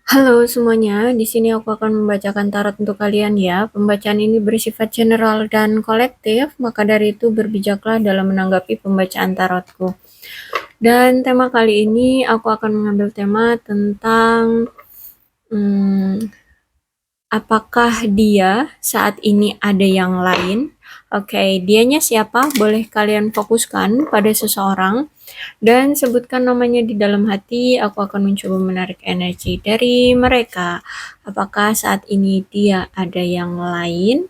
Halo semuanya, di sini aku akan membacakan tarot untuk kalian ya. Pembacaan ini bersifat general dan kolektif, maka dari itu berbijaklah dalam menanggapi pembacaan tarotku. Dan tema kali ini aku akan mengambil tema tentang hmm, apakah dia saat ini ada yang lain? Oke, dianya siapa? Boleh kalian fokuskan pada seseorang dan sebutkan namanya di dalam hati. Aku akan mencoba menarik energi dari mereka. Apakah saat ini dia ada yang lain?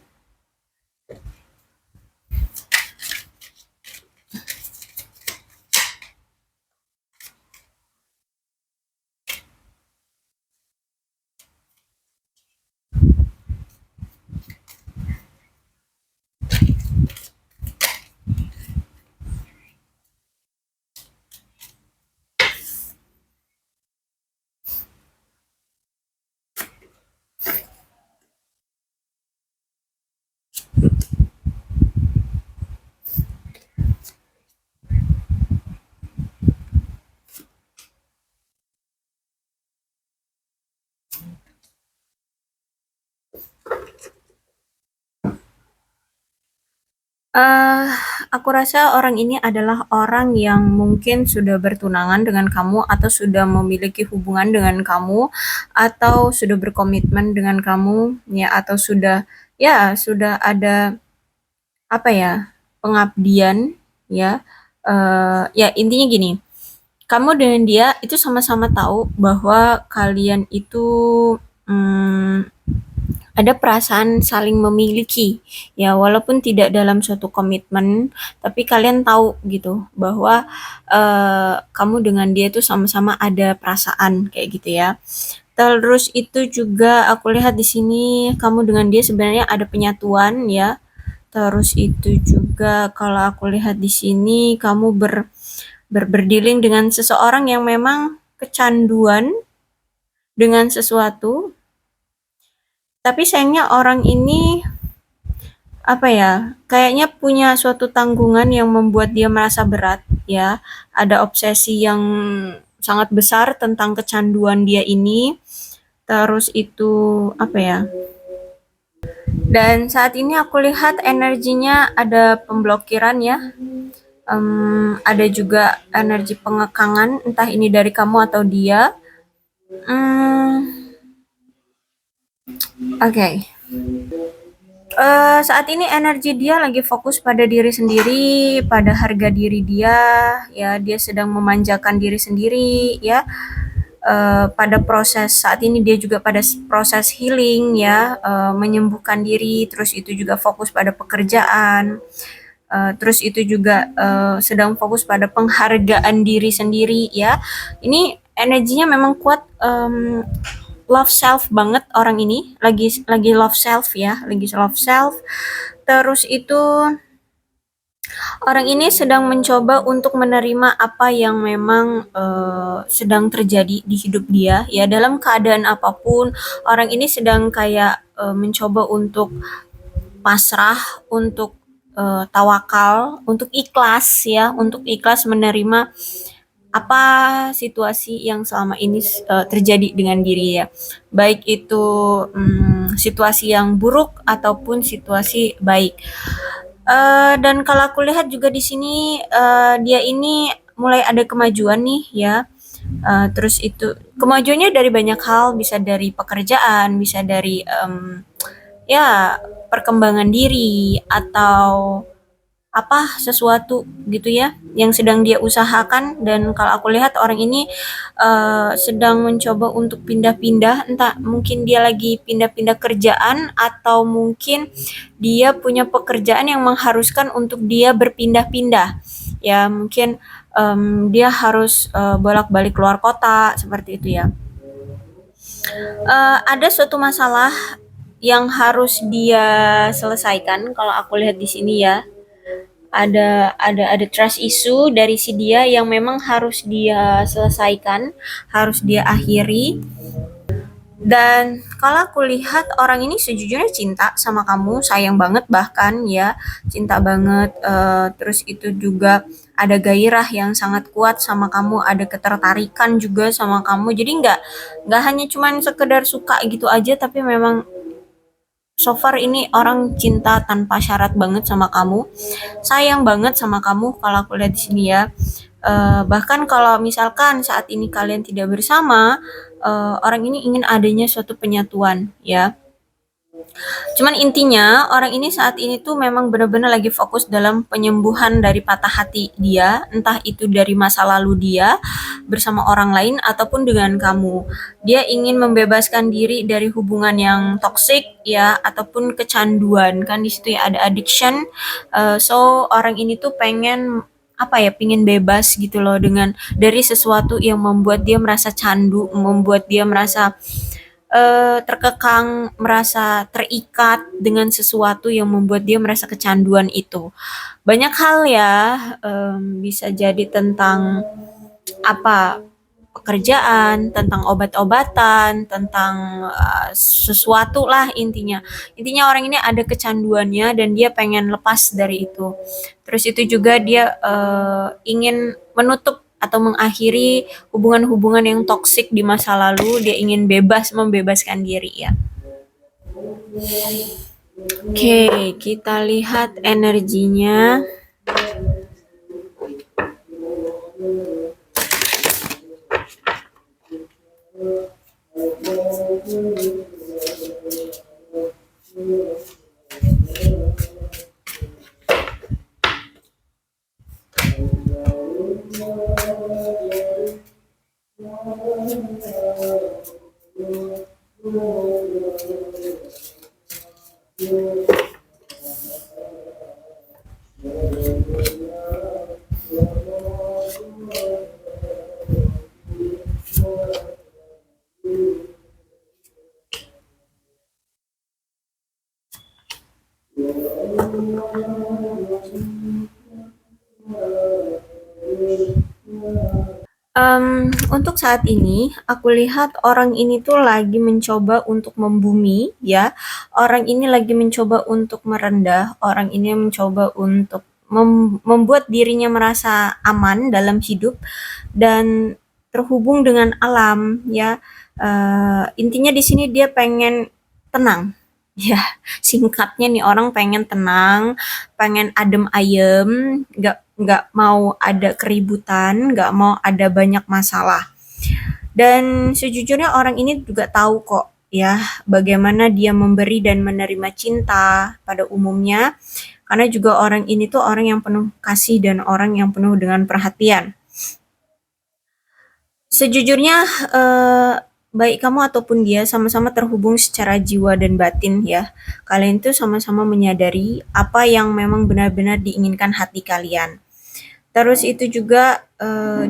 Eh, aku rasa orang ini adalah orang yang mungkin sudah bertunangan dengan kamu atau sudah memiliki hubungan dengan kamu atau sudah berkomitmen dengan kamu ya atau sudah ada apa ya pengabdian ya. Ya intinya gini, kamu dengan dia itu sama-sama tahu bahwa kalian itu hmm, ada perasaan saling memiliki ya walaupun tidak dalam suatu komitmen, tapi kalian tahu gitu bahwa kamu dengan dia itu sama-sama ada perasaan kayak gitu ya. Terus itu juga aku lihat di sini kamu dengan dia sebenarnya ada penyatuan ya. Terus itu juga kalau aku lihat di sini kamu berdealing dengan seseorang yang memang kecanduan dengan sesuatu, tapi sayangnya orang ini apa ya, kayaknya punya suatu tanggungan yang membuat dia merasa berat ya. Ada obsesi yang sangat besar tentang kecanduan dia ini. Terus itu apa ya? Dan saat ini aku lihat energinya ada pemblokiran ya. Ada juga energi pengekangan, entah ini dari kamu atau dia. Oke. Saat ini energi dia lagi fokus pada diri sendiri, pada harga diri dia, ya dia sedang memanjakan diri sendiri, ya. Pada proses saat ini dia juga pada proses healing, ya, menyembuhkan diri, terus itu juga fokus pada pekerjaan, terus itu juga sedang fokus pada penghargaan diri sendiri, ya. Ini energinya memang kuat. Love self banget orang ini, lagi love self ya, lagi love self. Terus itu orang ini sedang mencoba untuk menerima apa yang memang sedang terjadi di hidup dia ya, dalam keadaan apapun orang ini sedang kayak mencoba untuk pasrah, untuk tawakal, untuk ikhlas ya, untuk ikhlas menerima apa situasi yang selama ini terjadi dengan diri ya, baik itu situasi yang buruk ataupun situasi baik. Dan kalau aku lihat juga di sini dia ini mulai ada kemajuan nih ya. Terus itu kemajuannya dari banyak hal, bisa dari pekerjaan, bisa dari ya perkembangan diri atau apa sesuatu gitu ya yang sedang dia usahakan. Dan kalau aku lihat orang ini sedang mencoba untuk pindah-pindah, entah mungkin dia lagi pindah-pindah kerjaan atau mungkin dia punya pekerjaan yang mengharuskan untuk dia berpindah-pindah ya, mungkin dia harus bolak-balik keluar kota seperti itu ya. Ada suatu masalah yang harus dia selesaikan kalau aku lihat di sini ya. Ada trust issue dari si dia yang memang harus dia selesaikan, harus dia akhiri. Dan kalau aku lihat orang ini sejujurnya cinta sama kamu, sayang banget bahkan ya, cinta banget. Terus itu juga ada gairah yang sangat kuat sama kamu, ada ketertarikan juga sama kamu. Jadi nggak hanya cuman sekedar suka gitu aja, tapi memang so far ini orang cinta tanpa syarat banget sama kamu, sayang banget sama kamu kalau aku lihat di sini ya. Bahkan kalau misalkan saat ini kalian tidak bersama, orang ini ingin adanya suatu penyatuan ya. Cuman intinya orang ini saat ini tuh memang benar-benar lagi fokus dalam penyembuhan dari patah hati dia, entah itu dari masa lalu dia bersama orang lain ataupun dengan kamu. Dia ingin membebaskan diri dari hubungan yang toksik ya ataupun kecanduan, kan di situ ya ada addiction. So orang ini tuh pengen apa ya, pingin bebas gitu loh dengan dari sesuatu yang membuat dia merasa candu, membuat dia merasa terkekang, merasa terikat dengan sesuatu yang membuat dia merasa kecanduan itu. Banyak hal ya, bisa jadi tentang apa, pekerjaan, tentang obat-obatan, tentang sesuatu lah intinya. Intinya orang ini ada kecanduannya dan dia pengen lepas dari itu. Terus itu juga dia ingin menutup atau mengakhiri hubungan-hubungan yang toksik di masa lalu. Dia ingin bebas, membebaskan diri ya. Oke, kita lihat energinya. Untuk saat ini, aku lihat orang ini tuh lagi mencoba untuk membumi, ya. Orang ini lagi mencoba untuk merendah, orang ini mencoba untuk membuat dirinya merasa aman dalam hidup dan terhubung dengan alam, ya. Intinya di sini dia pengen tenang. Ya, singkatnya nih orang pengen tenang, pengen adem ayem, nggak mau ada keributan, nggak mau ada banyak masalah. Dan sejujurnya orang ini juga tahu kok ya bagaimana dia memberi dan menerima cinta pada umumnya. Karena juga orang ini tuh orang yang penuh kasih dan orang yang penuh dengan perhatian. Sejujurnya baik kamu ataupun dia sama-sama terhubung secara jiwa dan batin ya. Kalian tuh sama-sama menyadari apa yang memang benar-benar diinginkan hati kalian. Terus itu juga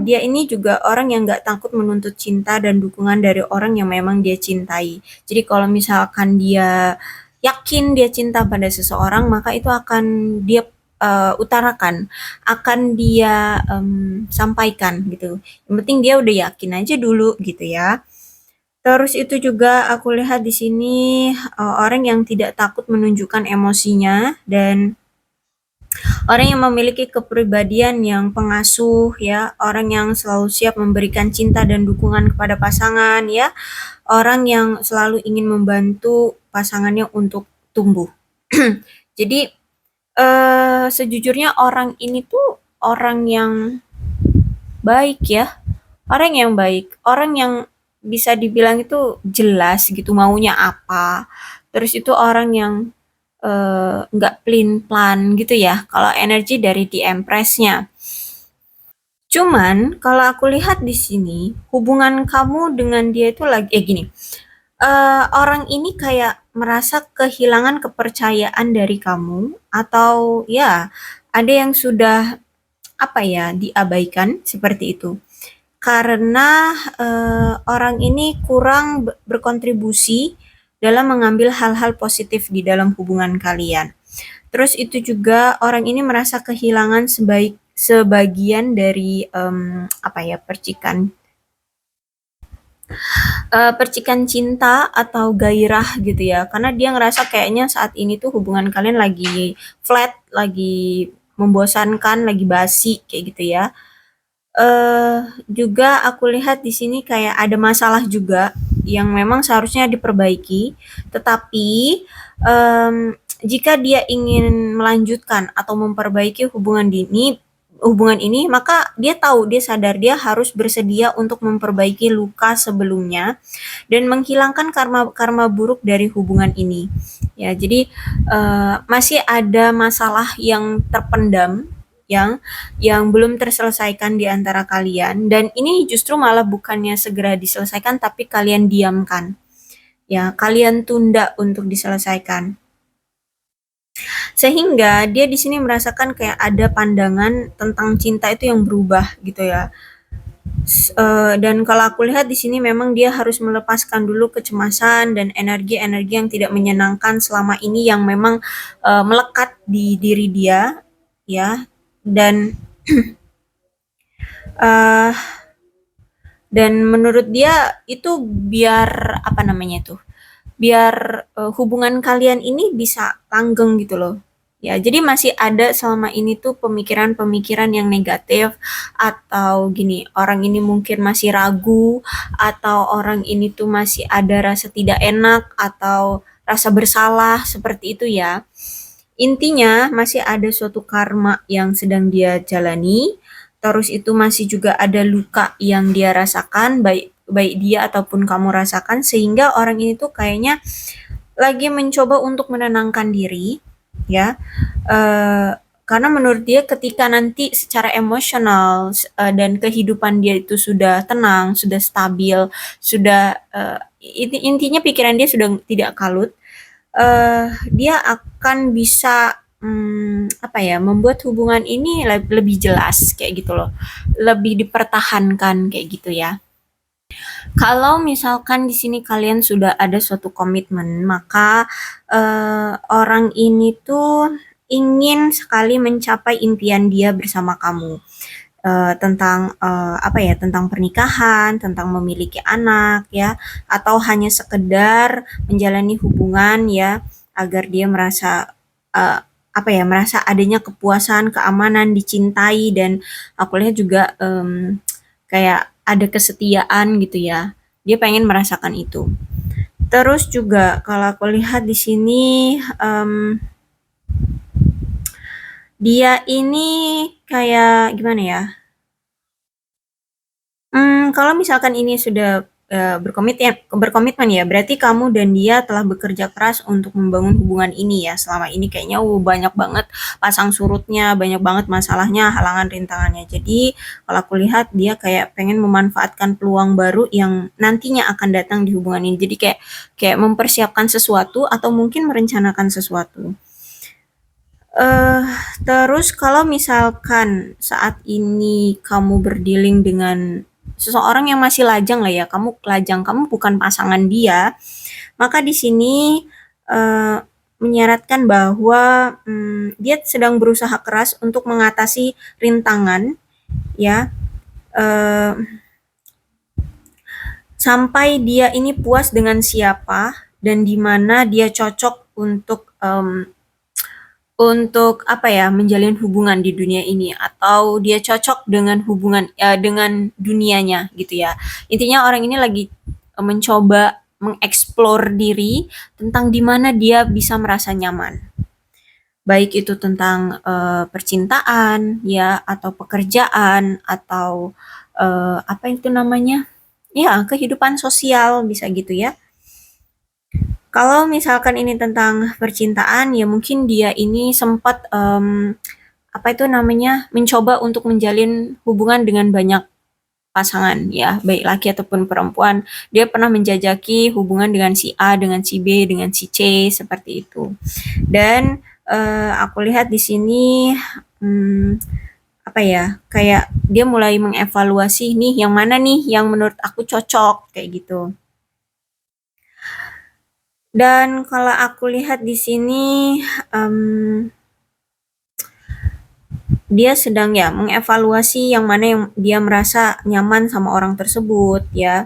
dia ini juga orang yang nggak takut menuntut cinta dan dukungan dari orang yang memang dia cintai. Jadi kalau misalkan dia yakin dia cinta pada seseorang, maka itu akan dia utarakan, akan dia sampaikan gitu. Yang penting dia udah yakin aja dulu gitu ya. Terus itu juga aku lihat di sini orang yang tidak takut menunjukkan emosinya dan orang yang memiliki kepribadian yang pengasuh ya, orang yang selalu siap memberikan cinta dan dukungan kepada pasangan ya, orang yang selalu ingin membantu pasangannya untuk tumbuh. Jadi sejujurnya orang ini tuh orang yang baik ya, orang yang baik, orang yang bisa dibilang itu jelas gitu maunya apa. Terus itu orang yang nggak plan gitu ya kalau energi dari di Empress-nya. Cuman kalau aku lihat di sini hubungan kamu dengan dia itu lagi gini. Orang ini kayak merasa kehilangan kepercayaan dari kamu atau ya ada yang sudah apa ya diabaikan seperti itu. Karena orang ini kurang berkontribusi dalam mengambil hal-hal positif di dalam hubungan kalian. Terus itu juga orang ini merasa kehilangan sebagian dari apa ya percikan Percikan cinta atau gairah gitu ya, karena dia ngerasa kayaknya saat ini tuh hubungan kalian lagi flat, lagi membosankan, lagi basi kayak gitu ya. Juga aku lihat di sini kayak ada masalah juga yang memang seharusnya diperbaiki, tetapi, jika dia ingin melanjutkan atau memperbaiki hubungan ini, maka dia tahu, dia sadar dia harus bersedia untuk memperbaiki luka sebelumnya dan menghilangkan karma-karma buruk dari hubungan ini. Ya, jadi, masih ada masalah yang terpendam yang belum terselesaikan di antara kalian dan ini justru malah bukannya segera diselesaikan tapi kalian diamkan. Ya, kalian tunda untuk diselesaikan. Sehingga dia di sini merasakan kayak ada pandangan tentang cinta itu yang berubah gitu ya. Dan kalau aku lihat di sini memang dia harus melepaskan dulu kecemasan dan energi-energi yang tidak menyenangkan selama ini yang memang melekat di diri dia, ya. Dan uh, menurut dia itu biar apa namanya tuh, biar hubungan kalian ini bisa langgeng gitu loh. Ya, jadi masih ada selama ini tuh pemikiran-pemikiran yang negatif atau gini, orang ini mungkin masih ragu atau orang ini tuh masih ada rasa tidak enak atau rasa bersalah seperti itu ya. Intinya masih ada suatu karma yang sedang dia jalani, terus itu masih juga ada luka yang dia rasakan, baik baik dia ataupun kamu rasakan, sehingga orang ini tuh kayaknya lagi mencoba untuk menenangkan diri, ya. Eh, karena menurut dia ketika nanti secara emosional dan kehidupan dia itu sudah tenang, sudah stabil, sudah intinya pikiran dia sudah tidak kalut, dia akan bisa apa ya, membuat hubungan ini lebih jelas kayak gitu loh, lebih dipertahankan kayak gitu ya. Kalau misalkan di sini kalian sudah ada suatu komitmen, maka orang ini tuh ingin sekali mencapai impian dia bersama kamu. Tentang apa ya, tentang pernikahan, tentang memiliki anak ya, atau hanya sekedar menjalani hubungan ya, agar dia merasa eh, apa ya, merasa adanya kepuasan, keamanan, dicintai dan aku lihat juga kayak ada kesetiaan gitu ya. Dia pengen merasakan itu. Terus juga kalau aku lihat di sini dia ini kayak gimana ya? Kalau misalkan ini sudah, berkomitmen ya, berarti kamu dan dia telah bekerja keras untuk membangun hubungan ini ya, selama ini kayaknya, banyak banget pasang surutnya, banyak banget masalahnya, halangan rintangannya. Jadi, kalau aku lihat dia kayak pengen memanfaatkan peluang baru yang nantinya akan datang di hubungan ini. Jadi kayak kayak mempersiapkan sesuatu atau mungkin merencanakan sesuatu. Eh, Terus kalau misalkan saat ini kamu berdealing dengan seseorang yang masih lajang lah ya, kamu lajang, kamu bukan pasangan dia, maka di sini eh, menyarankan bahwa dia sedang berusaha keras untuk mengatasi rintangan, ya, eh, sampai dia ini puas dengan siapa dan di mana dia cocok untuk apa ya, menjalin hubungan di dunia ini atau dia cocok dengan hubungan dengan dunianya gitu ya. Intinya orang ini lagi mencoba mengeksplor diri tentang di mana dia bisa merasa nyaman. Baik itu tentang percintaan ya atau pekerjaan atau apa itu namanya? Ya, kehidupan sosial bisa gitu ya. Kalau misalkan ini tentang percintaan, ya mungkin dia ini sempat apa itu namanya, mencoba untuk menjalin hubungan dengan banyak pasangan ya, baik laki ataupun perempuan. Dia pernah menjajaki hubungan dengan si A, dengan si B, dengan si C seperti itu. Dan aku lihat di sini hmm, apa ya, kayak dia mulai mengevaluasi nih yang mana nih yang menurut aku cocok kayak gitu. Dan kalau aku lihat di sini, mmm, dia sedang mengevaluasi yang mana yang dia merasa nyaman sama orang tersebut ya.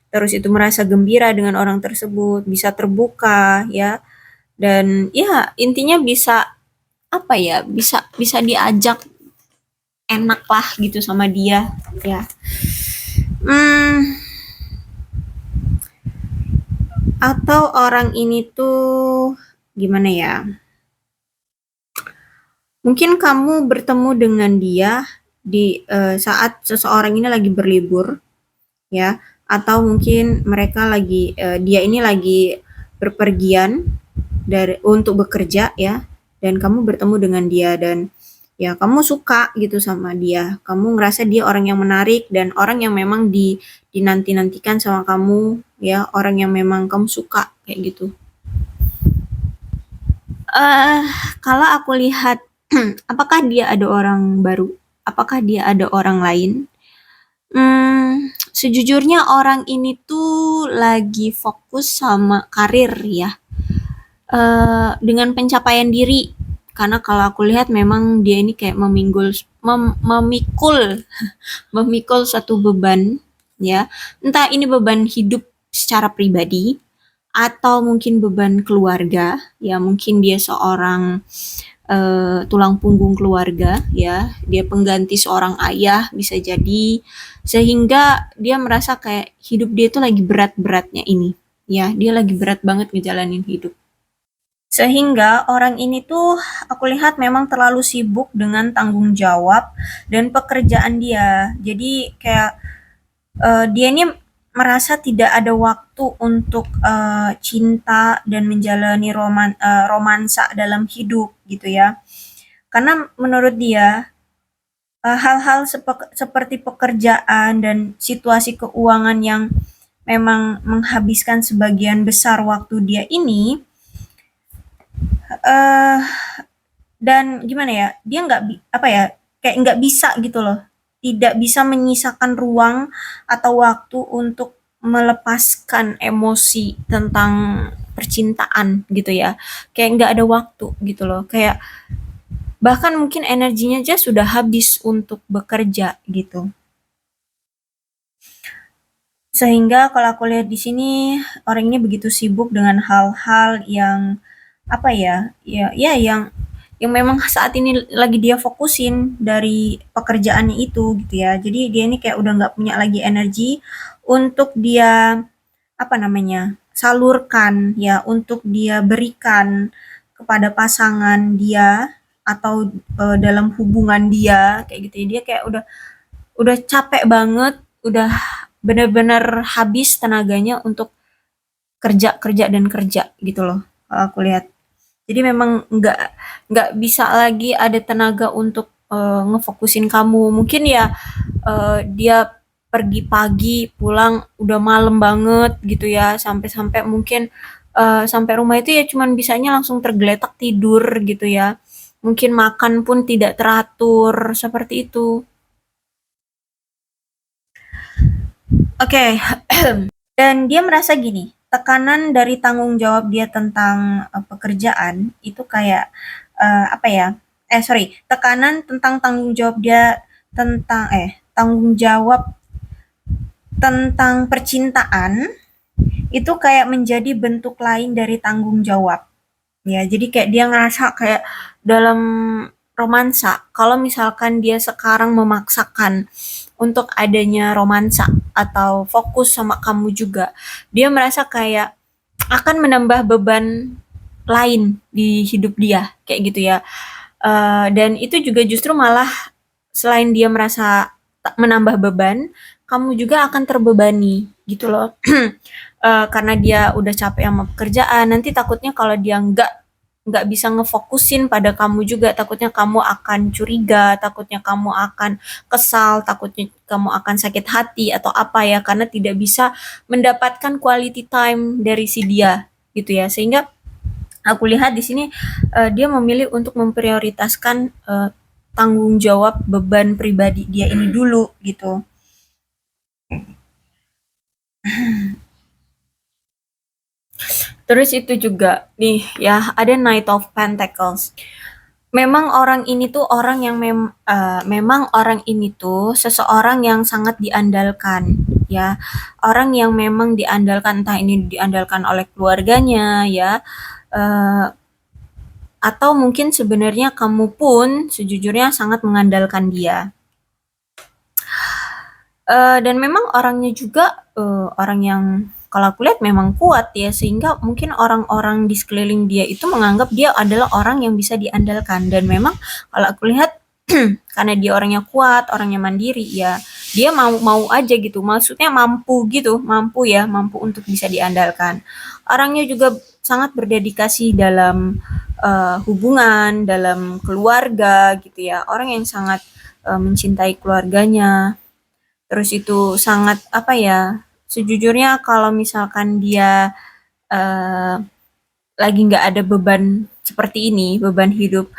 terus itu merasa gembira dengan orang tersebut, bisa terbuka ya, dan ya intinya bisa apa ya, bisa bisa diajak enak lah gitu sama dia ya. Hmm, atau orang ini tuh gimana ya? Mungkin kamu bertemu dengan dia di saat seseorang ini lagi berlibur ya, atau mungkin mereka lagi dia ini lagi berpergian untuk bekerja ya, dan kamu bertemu dengan dia dan ya kamu suka gitu sama dia. Kamu ngerasa dia orang yang menarik dan orang yang memang dinanti-nantikan sama kamu ya, orang yang memang kamu suka kayak gitu. Eh, kalau aku lihat apakah dia ada orang baru? Apakah dia ada orang lain? Sejujurnya orang ini tuh lagi fokus sama karir ya, dengan pencapaian diri. Karena kalau aku lihat memang dia ini kayak memikul memikul satu beban ya. Entah ini beban hidup secara pribadi atau mungkin beban keluarga ya, mungkin dia seorang tulang punggung keluarga ya, dia pengganti seorang ayah bisa jadi, sehingga dia merasa kayak hidup dia tuh lagi berat-beratnya ini ya, dia lagi berat banget ngejalanin hidup. Sehingga orang ini tuh aku lihat memang terlalu sibuk dengan tanggung jawab dan pekerjaan dia. Jadi kayak dia ini merasa tidak ada waktu untuk cinta dan menjalani romansa dalam hidup gitu ya. Karena menurut dia hal-hal seperti pekerjaan dan situasi keuangan yang memang menghabiskan sebagian besar waktu dia ini, eh dan gimana ya, dia nggak apa ya, kayak nggak bisa gitu loh, tidak bisa menyisakan ruang atau waktu untuk melepaskan emosi tentang percintaan gitu ya, kayak nggak ada waktu gitu loh, kayak bahkan mungkin energinya aja sudah habis untuk bekerja gitu. Sehingga kalau aku lihat di sini orang ini begitu sibuk dengan hal-hal yang apa ya, ya yang memang saat ini lagi dia fokusin dari pekerjaannya itu gitu ya. Jadi dia ini kayak udah nggak punya lagi energi untuk dia apa namanya, salurkan ya, untuk dia berikan kepada pasangan dia atau dalam hubungan dia kayak gitu ya. Dia kayak udah capek banget, udah benar-benar habis tenaganya untuk kerja kerja dan kerja gitu loh kalau aku lihat. Jadi memang nggak bisa lagi ada tenaga untuk ngefokusin kamu. Mungkin ya dia pergi pagi, pulang udah malam banget gitu ya, sampai-sampai mungkin sampai rumah itu ya cuman bisanya langsung tergeletak tidur gitu ya. Mungkin makan pun tidak teratur seperti itu. Oke, dan dia merasa gini, tekanan dari tanggung jawab dia tentang pekerjaan itu kayak apa ya? Sorry, tekanan tentang tanggung jawab dia tentang tanggung jawab tentang percintaan itu kayak menjadi bentuk lain dari tanggung jawab. Ya, jadi kayak dia ngerasa kayak dalam romansa, kalau misalkan dia sekarang memaksakan untuk adanya romansa atau fokus sama kamu juga, dia merasa kayak akan menambah beban lain di hidup dia, kayak gitu ya. Dan itu juga justru malah selain dia merasa menambah beban, kamu juga akan terbebani gitu loh. Karena dia udah capek sama pekerjaan, nanti takutnya kalau dia nggak bisa ngefokusin pada kamu juga, takutnya kamu akan curiga, takutnya kamu akan kesal, takutnya kamu akan sakit hati atau apa ya, karena tidak bisa mendapatkan quality time dari si dia gitu ya. Sehingga aku lihat di sini dia memilih untuk memprioritaskan tanggung jawab beban pribadi dia ini dulu gitu. Terus itu juga nih ya, ada Knight of Pentacles. Memang orang ini tuh orang yang memang orang ini tuh seseorang yang sangat diandalkan ya. Orang yang memang diandalkan, entah ini diandalkan oleh keluarganya ya, atau mungkin sebenarnya kamu pun sejujurnya sangat mengandalkan dia. Dan memang orangnya juga, orang yang kalau aku lihat memang kuat ya, sehingga mungkin orang-orang di sekeliling dia itu menganggap dia adalah orang yang bisa diandalkan. Dan memang kalau aku lihat karena dia orangnya kuat, orangnya mandiri ya, dia mau aja gitu, maksudnya mampu gitu, mampu untuk bisa diandalkan. Orangnya juga sangat berdedikasi dalam hubungan, dalam keluarga gitu ya, orang yang sangat mencintai keluarganya. Terus itu sangat apa ya, sejujurnya kalau misalkan dia eh, lagi nggak ada beban seperti ini, beban hidup,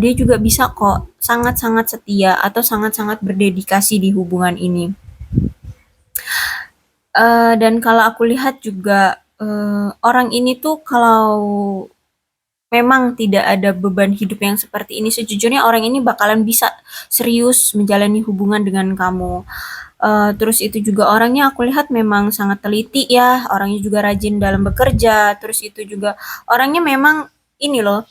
dia juga bisa kok sangat-sangat setia atau sangat-sangat berdedikasi di hubungan ini. Dan kalau aku lihat juga orang ini tuh kalau memang tidak ada beban hidup yang seperti ini, sejujurnya orang ini bakalan bisa serius menjalani hubungan dengan kamu. Terus itu juga orangnya aku lihat memang sangat teliti ya, orangnya juga rajin dalam bekerja, terus itu juga orangnya memang ini loh,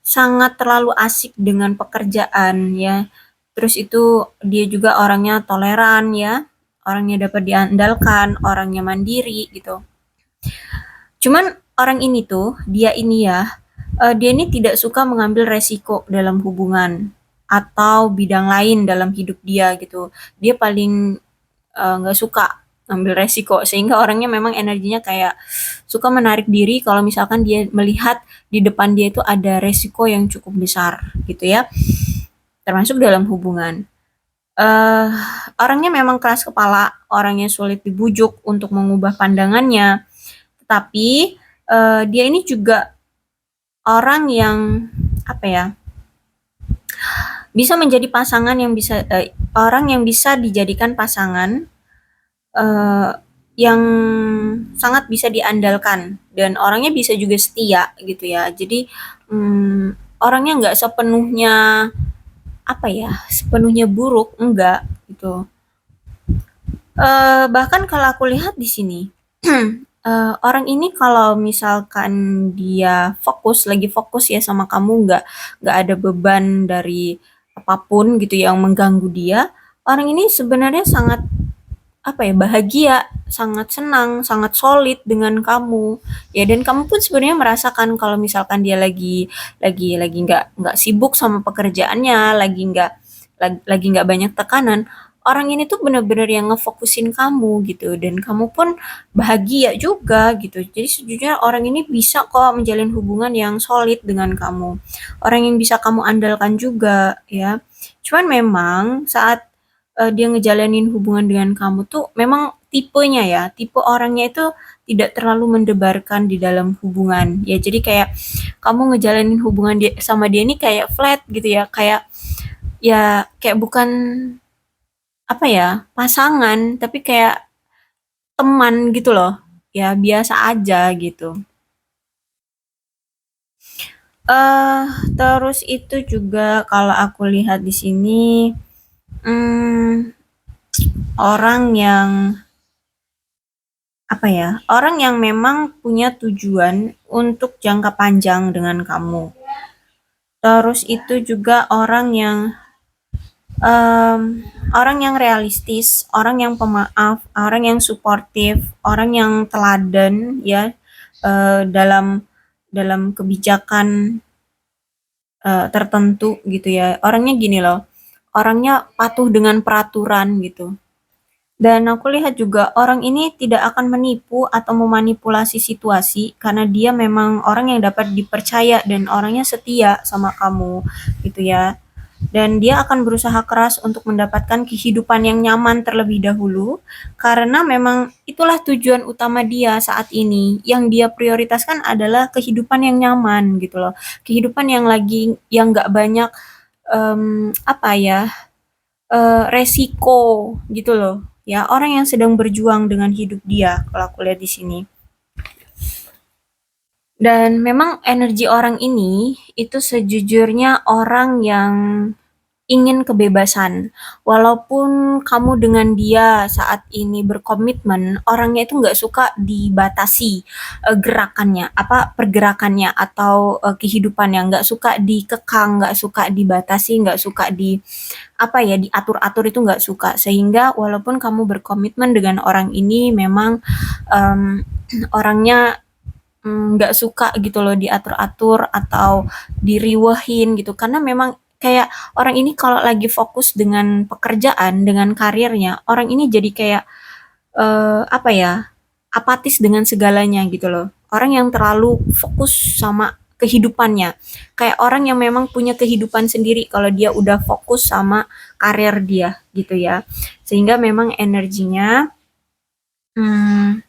sangat terlalu asik dengan pekerjaan ya. Terus itu dia juga orangnya toleran ya, orangnya dapat diandalkan, orangnya mandiri gitu. Cuman orang ini tuh, dia ini ya, dia ini tidak suka mengambil resiko dalam hubungan atau bidang lain dalam hidup dia gitu. Dia paling nggak suka ambil resiko, sehingga orangnya memang energinya kayak suka menarik diri kalau misalkan dia melihat di depan dia itu ada resiko yang cukup besar gitu ya, termasuk dalam hubungan. eh Orangnya memang keras kepala, orangnya sulit dibujuk untuk mengubah pandangannya, tapi dia ini juga orang yang apa ya, bisa menjadi pasangan yang bisa orang yang bisa dijadikan pasangan eh, yang sangat bisa diandalkan, dan orangnya bisa juga setia gitu ya. Jadi orangnya nggak sepenuhnya apa ya, sepenuhnya buruk, enggak gitu. Bahkan kalau aku lihat di sini, orang ini kalau misalkan dia lagi fokus ya sama kamu, nggak ada beban dari apapun gitu yang mengganggu dia, orang ini sebenarnya sangat apa ya, bahagia, sangat senang, sangat solid dengan kamu. Ya, dan kamu pun sebenarnya merasakan kalau misalkan dia lagi nggak sibuk sama pekerjaannya, lagi nggak banyak tekanan. Orang ini tuh bener-bener yang ngefokusin kamu gitu, dan kamu pun bahagia juga gitu. Jadi sejujurnya orang ini bisa kok menjalin hubungan yang solid dengan kamu. Orang yang bisa kamu andalkan juga ya. Cuman memang saat dia ngejalanin hubungan dengan kamu tuh memang tipenya ya, tipe orangnya itu tidak terlalu mendebarkan di dalam hubungan. Ya jadi kayak kamu ngejalanin hubungan dia sama dia ini kayak flat gitu ya, kayak ya kayak bukan apa ya, pasangan, tapi kayak teman gitu loh. Ya biasa aja gitu. Eh Terus itu juga kalau aku lihat di sini, hmm, orang yang apa ya, orang yang memang punya tujuan untuk jangka panjang dengan kamu. Terus itu juga orang yang realistis, orang yang pemaaf, orang yang suportif, orang yang teladan ya, dalam dalam kebijakan tertentu gitu ya. Orangnya gini loh, orangnya patuh dengan peraturan gitu. Dan aku lihat juga orang ini tidak akan menipu atau memanipulasi situasi, karena dia memang orang yang dapat dipercaya dan orangnya setia sama kamu gitu ya. Dan dia akan berusaha keras untuk mendapatkan kehidupan yang nyaman terlebih dahulu, karena memang itulah tujuan utama dia saat ini. Yang dia prioritaskan adalah kehidupan yang nyaman gitu loh. Kehidupan yang nggak banyak apa ya, resiko gitu loh. Ya, orang yang sedang berjuang dengan hidup dia kalau aku lihat di sini. Dan memang energi orang ini itu sejujurnya orang yang ingin kebebasan. Walaupun kamu dengan dia saat ini berkomitmen, orangnya itu nggak suka dibatasi gerakannya, apa pergerakannya atau kehidupannya, nggak suka dikekang, nggak suka dibatasi, nggak suka di apa ya diatur-atur itu nggak suka. Sehingga walaupun kamu berkomitmen dengan orang ini, memang em, orangnya nggak suka gitu loh diatur-atur atau diriwehin gitu, karena memang kayak orang ini kalau lagi fokus dengan pekerjaan, dengan karirnya, orang ini jadi kayak apa ya, apatis dengan segalanya gitu loh. Orang yang terlalu fokus sama kehidupannya. Kayak orang yang memang punya kehidupan sendiri kalau dia udah fokus sama karir dia gitu ya. Sehingga memang energinya hmm,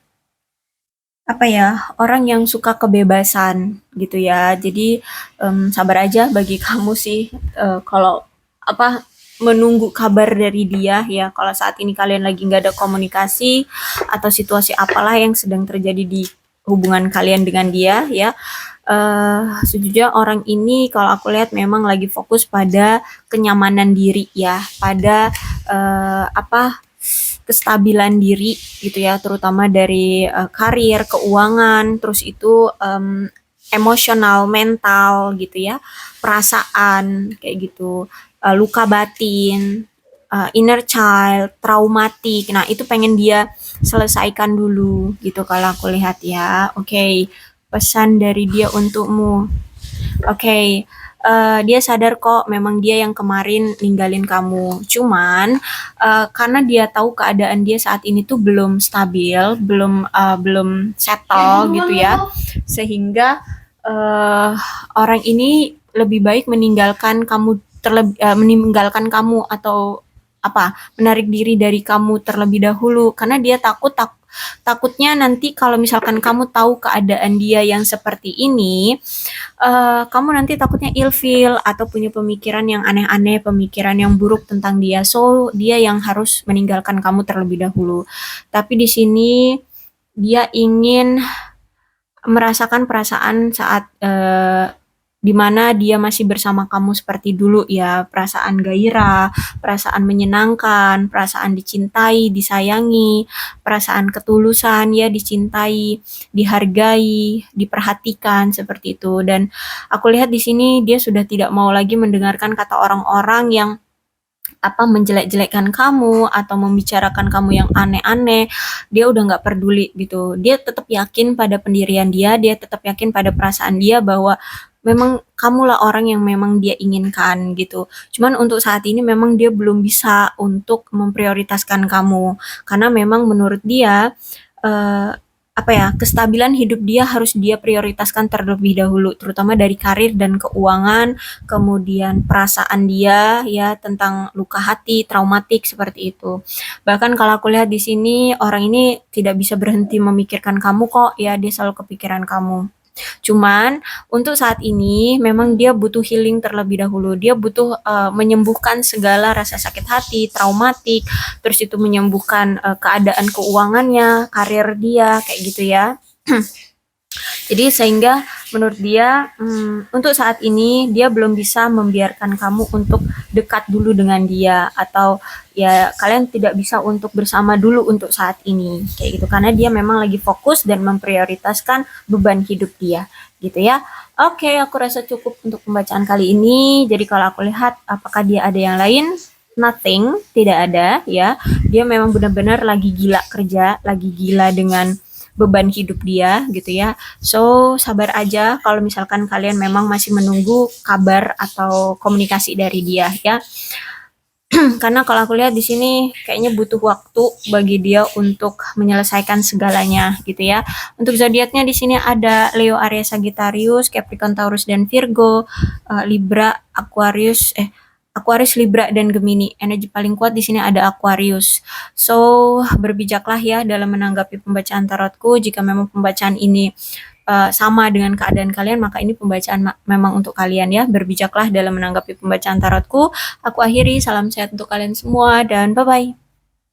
apa ya, orang yang suka kebebasan gitu ya. Jadi sabar aja bagi kamu sih kalau apa menunggu kabar dari dia ya. Kalau saat ini kalian lagi nggak ada komunikasi atau situasi apalah yang sedang terjadi di hubungan kalian dengan dia ya. Sejujurnya orang ini kalau aku lihat memang lagi fokus pada kenyamanan diri ya, pada apa kestabilan diri gitu ya, terutama dari karir, keuangan, terus itu emosional, mental gitu ya, perasaan kayak gitu, luka batin, inner child, traumatik. Nah, itu pengen dia selesaikan dulu gitu kalau aku lihat ya. Oke, pesan dari dia untukmu. Oke, dia sadar kok memang dia yang kemarin ninggalin kamu. Cuman, karena dia tahu keadaan dia saat ini tuh belum stabil, belum settle gitu ya, sehingga, orang ini lebih baik meninggalkan kamu atau apa, menarik diri dari kamu terlebih dahulu, karena dia takutnya nanti kalau misalkan kamu tahu keadaan dia yang seperti ini, kamu nanti takutnya ilfeel atau punya pemikiran yang aneh-aneh, pemikiran yang buruk tentang dia. So, dia yang harus meninggalkan kamu terlebih dahulu. Tapi di sini dia ingin merasakan perasaan saat di mana dia masih bersama kamu seperti dulu ya, perasaan gairah, perasaan menyenangkan, perasaan dicintai, disayangi, perasaan ketulusan ya, dicintai, dihargai, diperhatikan seperti itu. Dan aku lihat di sini dia sudah tidak mau lagi mendengarkan kata orang-orang yang apa menjelek-jelekkan kamu atau membicarakan kamu yang aneh-aneh. Dia udah nggak peduli gitu, dia tetap yakin pada pendirian dia tetap yakin pada perasaan dia bahwa memang kamulah orang yang memang dia inginkan gitu. Cuman untuk saat ini memang dia belum bisa untuk memprioritaskan kamu, karena memang menurut dia eh, apa ya, kestabilan hidup dia harus dia prioritaskan terlebih dahulu, terutama dari karir dan keuangan, kemudian perasaan dia ya tentang luka hati, traumatik seperti itu. Bahkan kalau aku lihat di sini orang ini tidak bisa berhenti memikirkan kamu kok ya, dia selalu kepikiran kamu. Cuman untuk saat ini memang dia butuh healing terlebih dahulu. Dia butuh menyembuhkan segala rasa sakit hati, traumatik, terus itu menyembuhkan keadaan keuangannya, karir dia kayak gitu ya. Jadi sehingga menurut dia untuk saat ini dia belum bisa membiarkan kamu untuk dekat dulu dengan dia, atau ya kalian tidak bisa untuk bersama dulu untuk saat ini kayak gitu, karena dia memang lagi fokus dan memprioritaskan beban hidup dia gitu ya. Oke, aku rasa cukup untuk pembacaan kali ini. Jadi kalau aku lihat apakah dia ada yang lain? Nothing, tidak ada ya. Dia memang benar-benar lagi gila kerja, lagi gila dengan beban hidup dia gitu ya. So, sabar aja kalau misalkan kalian memang masih menunggu kabar atau komunikasi dari dia ya. Karena kalau aku lihat di sini kayaknya butuh waktu bagi dia untuk menyelesaikan segalanya gitu ya. Untuk zodiaknya di sini ada Leo, Aries, Sagittarius, Capricorn, Taurus dan Virgo, Libra, Aquarius, Libra dan Gemini. Energi paling kuat di sini ada Aquarius. So, berbijaklah ya dalam menanggapi pembacaan tarotku. Jika memang pembacaan ini sama dengan keadaan kalian, maka ini pembacaan memang untuk kalian ya. Berbijaklah dalam menanggapi pembacaan tarotku. Aku akhiri, salam sehat untuk kalian semua dan bye-bye.